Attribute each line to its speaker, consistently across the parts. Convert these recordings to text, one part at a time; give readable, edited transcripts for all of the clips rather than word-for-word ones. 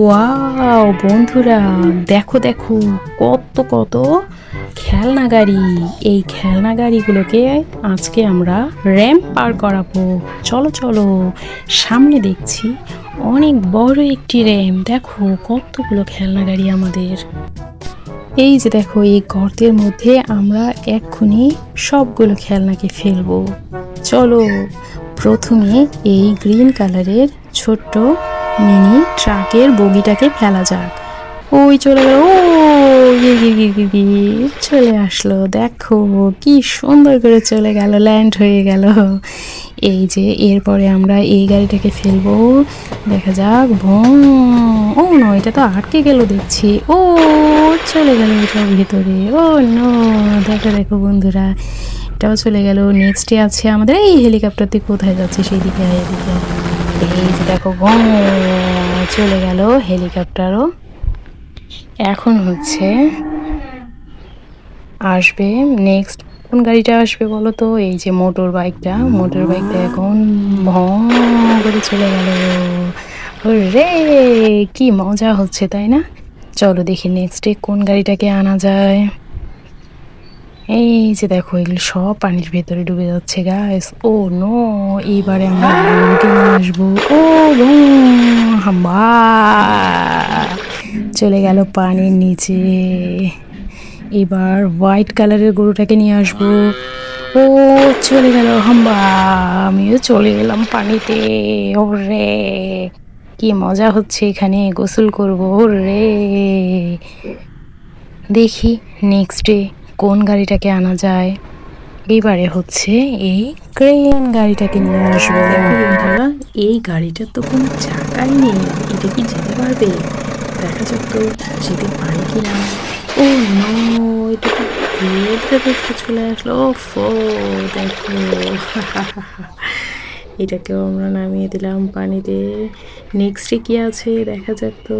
Speaker 1: Wow বন্ধুরা, দেখো দেখো কত কত খেলনা গাড়ি। এই খেলনা গাড়িগুলোকে আজকে আমরা র্যাম্প পার করাবো। চলো চলো, সামনে দেখছি অনেক বড় একটি র্যাম্প। দেখো কতগুলো খেলনা গাড়ি আমাদের। এই যে দেখো, এই গর্তের মধ্যে আমরা এক্ষুনি সবগুলো খেলনাকে ফেলবো। চলো, প্রথমে এই গ্রিন কালারের ছোট্ট মিনি ট্রাকের বগিটাকে ফেলা যাক। ওই চলে গেল, ও গির গির গির গির গির চলে আসলো। দেখো কি সুন্দর করে চলে গেল, ল্যান্ড হয়ে গেল। এই যে এরপরে আমরা এই গাড়িটাকে ফেলবো। দেখা যাক, ভোঁ। ও ন, এটা তো আটকে গেল দেখছি। ও চলে গেল এটার ভিতরে। ও নো, দেখো দেখো বন্ধুরা, এটাও চলে গেল। নেক্সটে আছে আমাদের এই হেলিকপ্টারটি। কোথায় যাচ্ছে সেই দিকে, এদিকে। এই যে দেখো, ভোঁ চলে গেল হেলিকপ্টারও। এখন হচ্ছে আসবে নেক্সট কোন গাড়িটা আসবে বলো তো? এই যে মোটর বাইকটা এখন ভঁ করে চলে গেল। রে, কি মজা হচ্ছে তাই না? চলো দেখি নেক্সটে কোন গাড়িটাকে আনা যায়। এই যে দেখো, এগুলো সব পানির ভেতরে ডুবে যাচ্ছে গাইস। ও নো, এইবারে আমরা গরুকে নিয়ে আসবো। ও হাম্বা, চলে গেল পানির নিচে। এবার হোয়াইট কালারের গরুটাকে নিয়ে আসবো। ও চলে গেল হাম্বা, আমিও চলে গেলাম পানিতে। ওরে, কি মজা হচ্ছে, এখানে গোসল করবো। ওরে, দেখি নেক্সটে কোন গাড়িটাকে আনা যায়। এবারে হচ্ছে এই ক্রেন গাড়িটাকে নিয়ে আসবো। দেখো বন্ধুরা, এই গাড়িটার তো কোনো চাকাই নেই, এটা কি যেতে পারবে? দেখা যাক তো যেতে পারে কিনা। ও নো, এটা তো ভেতরে ভেতরে চলে আসলো। ওফো, দেখো এটাকেও আমরা নামিয়ে দিলাম পানিতে। নেক্সটে কি আছে দেখা যাক তো।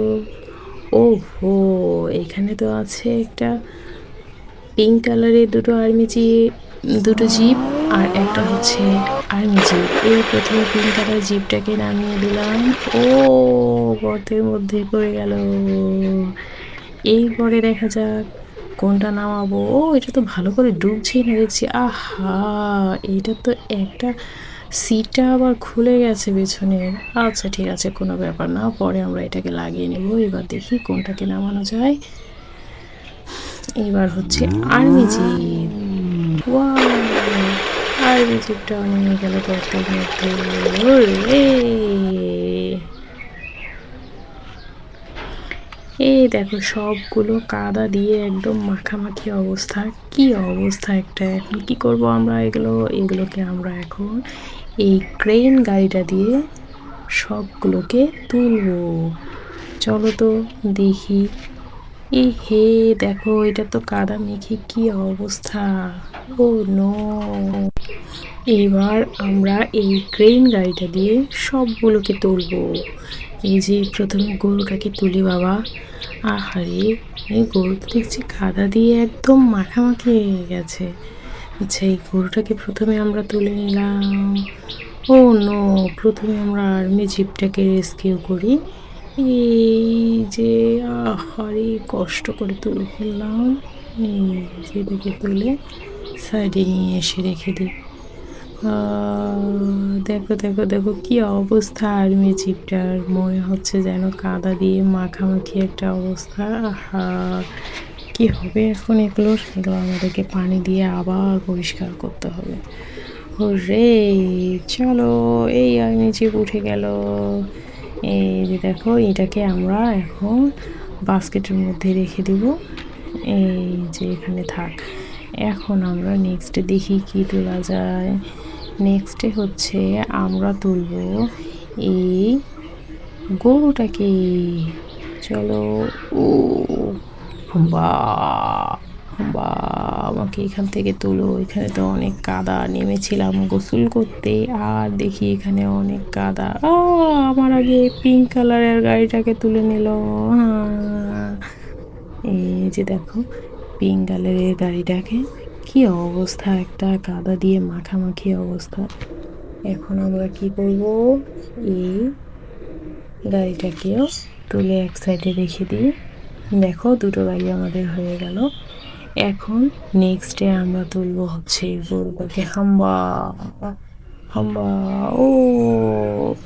Speaker 1: ও হো, এখানে তো আছে একটা পিঙ্ক কালারের দুটো জিপ, আর একটা হচ্ছে আর্মি জিপ। এই প্রথমে পিঙ্ক কালার জিপটাকে নামিয়ে দিলাম। ও গর্তের মধ্যে পড়ে গেল। এইপরে দেখা যাক কোনটা নামাবো। ও এটা তো ভালো করে ডুবছে না দেখছি। আহা, এটা তো একটা সিটটা আবার খুলে গেছে পেছনের। আচ্ছা ঠিক আছে, কোনো ব্যাপার না, পরে আমরা এটাকে লাগিয়ে নেব। এবার দেখি কোনটাকে নামানো যায়। এবার হচ্ছে আর্মি জিপ। ওয়াও, আর্মি জিপটা নেমে গেল গর্তের মধ্যে। ওরে, এই দেখো সবগুলো কাদা দিয়ে একদম মাখামাখি অবস্থা। কি অবস্থা একটা! এখন কি করব আমরা? এগুলোকে আমরা এখন এই ক্রেন গাড়িটা দিয়ে সবগুলোকে তুলবো। চলো তো দেখি। এ হে, দেখো এটা তো কাদা মেখে কি অবস্থা। ও নো, এবার আমরা এই ক্রেন গাড়িটা দিয়ে সবগুলোকে তুলবো। এই যে প্রথমে গরুটাকে তুলি বাবা। আহারে, এই গরুটা দেখছি কাদা দিয়ে একদম মাখামাখি হয়ে গেছে। আচ্ছা, এই গরুটাকে প্রথমে আমরা তুলে নিলাম। ও নো, প্রথমে আমরা আর্মি জিপটাকে রেস্কিউ করি। এই যে, আহারে, কষ্ট করে তুলে ফেললাম। এই যেটাকে তুলে সাইডে নিয়ে এসে রেখে দিই। দেখো দেখো দেখো কি অবস্থা আর্মি জিপটার! মনে হচ্ছে যেন কাদা দিয়ে মাখামাখি একটা অবস্থা। আহা, কি হবে এখন এগুলো আমাদেরকে পানি দিয়ে আবার পরিষ্কার করতে হবে। ওরে, চলো, এই আর্মি জিপ উঠে গেল। এই যে দেখো, এটাকে আমরা এখন বাস্কেটের মধ্যে রেখে দিব। এই যে এখানে থাক। এখন আমরা নেক্সটে দেখি কি তোলা যায়। নেক্সটে হচ্ছে আমরা তুলব এই গরুটাকে। চলো, ও বা বা, আমাকে এখান থেকে তোলো। এখানে তো অনেক কাদা, নেমেছিলাম গোসল করতে, আর দেখি এখানে অনেক কাদা। আমার আগে পিঙ্ক কালারের গাড়িটাকে তুলে নিল। এই যে দেখো, পিঙ্ক কালারের গাড়িটাকে কি অবস্থা, একটা কাদা দিয়ে মাখামাখি অবস্থা। এখন আমরা কি করব, এই গাড়িটাকেও তুলে এক সাইডে রেখে দিই। দেখো দুটো গাড়ি আমাদের হয়ে গেল। এখন নেক্সটে আমরা তুলবো হচ্ছে গরুটাকে। হাম্বা হাম্বা। ও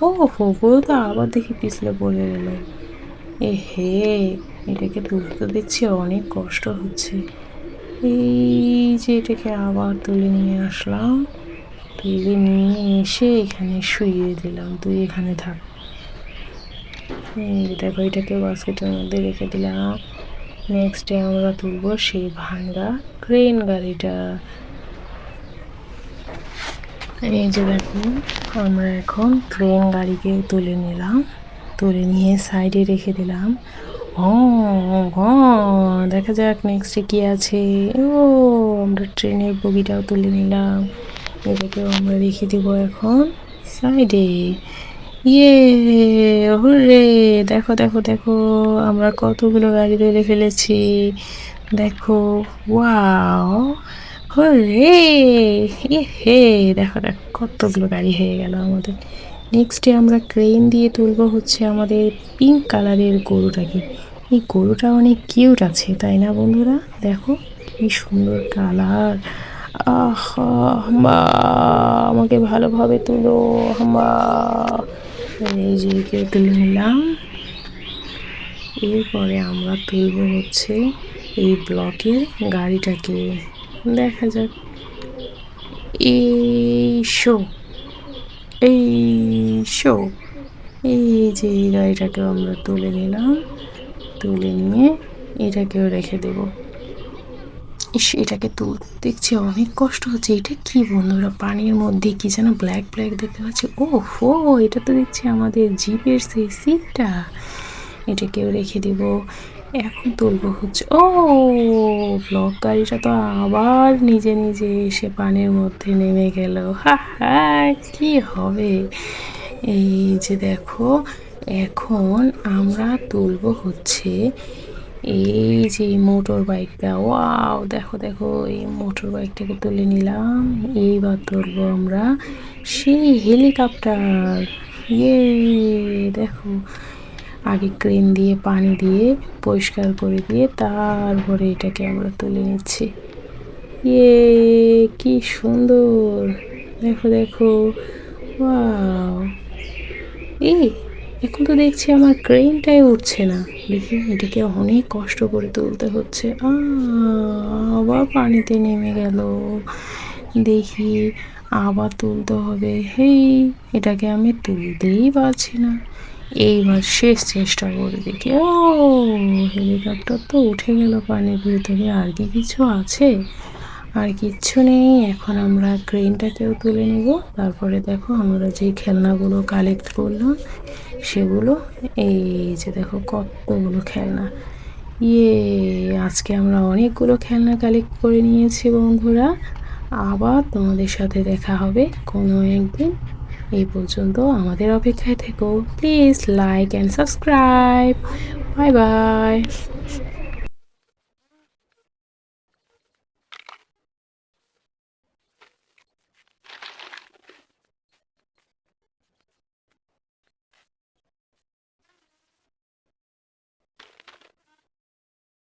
Speaker 1: ও হো, গরুটা আবার দেখি পিছলে পড়ে গেল। এ হে, এটাকে তুলতে দেখছি অনেক কষ্ট হচ্ছে। এই যে এটাকে আবার তুলে নিয়ে আসলাম, তুলে নিয়ে এসে এখানে শুইয়ে দিলাম, তুই এখানে থাক। দেখো এটাকে বাস্কেটের মধ্যে রেখে দিলাম। নেক্সটে আমরা তুলবো সেই ভাঙ্গা ক্রেন গাড়িটা। এই যে দেখো আমরা এখন ক্রেন গাড়িকে তুলে নিলাম, তুলে নিয়ে সাইডে রেখে দিলাম। দেখা যাক নেক্সটে কি আছে। ও, আমরা ট্রেনের বগিটাও তুলে নিলাম, এটাকেও আমরা রেখে দিব এখন সাইডে। ইয়ে, হুররে! দেখো দেখো দেখো, আমরা কতগুলো গাড়ি তুলে ফেলেছি। দেখো, ওয়াও, হুররে! হে, দেখো দেখো কতগুলো গাড়ি হয়ে গেল আমাদের। নেক্সটে আমরা ক্রেন দিয়ে তুলবো হচ্ছে আমাদের পিঙ্ক কালারের গরুটাকে। এই গরুটা অনেক কিউট আছে, তাই না বন্ধুরা? দেখো কি সুন্দর কালার। আহা, মা আমাকে ভালোভাবে তুলো, মা। এই যে কেউ তুলে নিলাম। এরপরে আমরা তুলবো হচ্ছে এই ব্লকের গাড়িটাকে। দেখা যাক। এই শো, এই শো, এই যে এই গাড়িটাকেও আমরা তুলে নিলাম, তুলে নিয়ে এটাকেও রেখে দেব। ইস, এটাকে তুলতে দেখছি অনেক কষ্ট হচ্ছে। এটা কি বন্ধুরা, পানির মধ্যে কি যেন ব্ল্যাক ব্ল্যাক দেখতে পাচ্ছি। ও হো, এটা তো দেখছি আমাদের জিপের সেই সিটটা। এটাকেও রেখে দেব। এখন তুলবো হচ্ছে, ও ব্লক গাড়িটা তো আবার নিজে নিজে এসে পানির মধ্যে নেমে গেল। হা হা, কি হবে। এই যে দেখো, এখন আমরা তুলবো হচ্ছে এই যে মোটর বাইকটা। ওয়াও, দেখো দেখো, এই মোটর বাইকটাকে তুলে নিলাম। এইবার তুলবো আমরা সেই হেলিকপ্টার। ইয়ে, দেখো আগে ক্রেন দিয়ে পানি দিয়ে পরিষ্কার করে দিয়ে তারপরে এটাকে আমরা তুলে নিচ্ছি। ইয়ে, কি সুন্দর, দেখো দেখো, ওয়াও। এই এখন তো দেখছি আমার ক্রেনটাই উঠছে না। দেখি, এটাকে অনেক কষ্ট করে তুলতে হচ্ছে। আবার পানিতে নেমে গেল। দেখি, আবার তুলতে হবে। হেই, এটাকে আমি তুলতেই পারছি না। এইবার শেষ চেষ্টা করে দেখি। ও, হেলিকপ্টার তো উঠে গেল পানির ভিতরে। আর কি কিছু আছে? আর কিচ্ছু নেই। এখন আমরা ক্রেনটাকেও তুলে নেব। তারপরে দেখো আমরা যে খেলনাগুলো কালেক্ট করলাম সেগুলো, এই যে দেখো কতগুলো খেলনা। ইয়ে, আজকে আমরা অনেকগুলো খেলনা কালেক্ট করে নিয়েছি বন্ধুরা। আবার তোমাদের সাথে দেখা হবে কোনো একদিন। এই পর্যন্ত আমাদের অপেক্ষায় থেকো। Please like and subscribe. Bye bye.